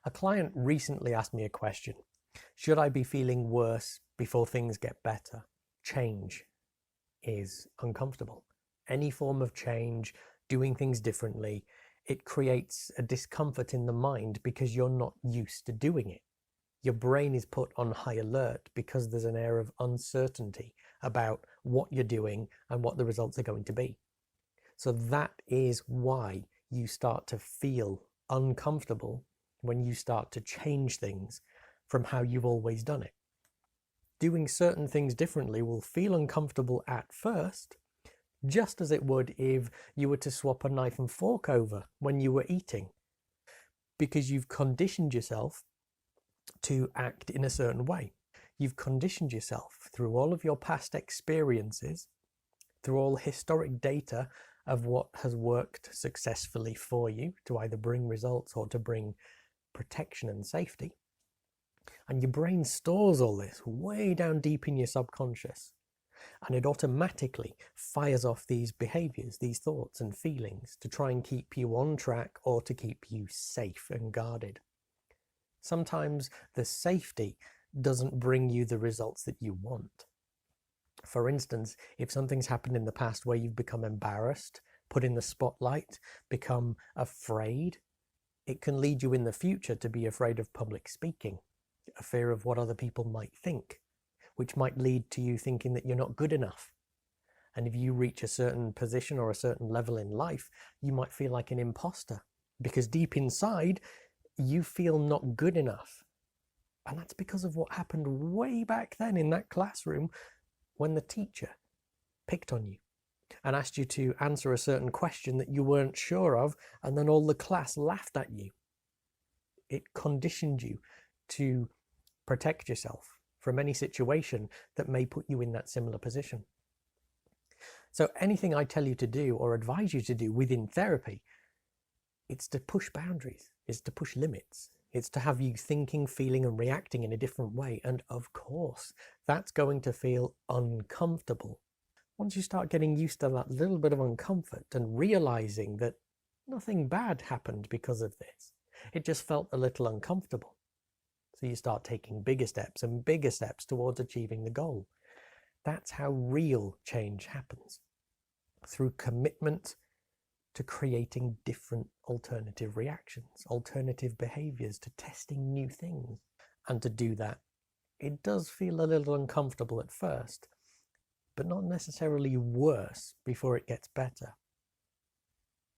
A client recently asked me a question. Should I be feeling worse before things get better? Change is uncomfortable. Any form of change, doing things differently, it creates a discomfort in the mind because you're not used to doing it. Your brain is put on high alert because there's an air of uncertainty about what you're doing and what the results are going to be. So that is why you start to feel uncomfortable when you start to change things from how you've always done it. Doing certain things differently will feel uncomfortable at first, just as it would if you were to swap a knife and fork over when you were eating, because you've conditioned yourself to act in a certain way. You've conditioned yourself through all of your past experiences, through all historic data of what has worked successfully for you to either bring results or to bring protection and safety. And your brain stores all this way down deep in your subconscious, and it automatically fires off these behaviors, these thoughts and feelings to try and keep you on track or to keep you safe and guarded. Sometimes the safety doesn't bring you the results that you want. For instance, if something's happened in the past where you've become embarrassed, put in the spotlight, become afraid, it can lead you in the future to be afraid of public speaking, a fear of what other people might think, which might lead to you thinking that you're not good enough. And if you reach a certain position or a certain level in life, you might feel like an imposter because deep inside, you feel not good enough. And that's because of what happened way back then in that classroom when the teacher picked on you and asked you to answer a certain question that you weren't sure of, and then all the class laughed at you. It conditioned you to protect yourself from any situation that may put you in that similar position. So anything I tell you to do or advise you to do within therapy, it's to push boundaries, it's to push limits, it's to have you thinking, feeling and reacting in a different way. And of course, that's going to feel uncomfortable. Once you start getting used to that little bit of uncomfort and realizing that nothing bad happened because of this, it just felt a little uncomfortable. So you start taking bigger steps and bigger steps towards achieving the goal. That's how real change happens, through commitment to creating different alternative reactions, alternative behaviors, to testing new things. And to do that, it does feel a little uncomfortable at first, but not necessarily worse before it gets better.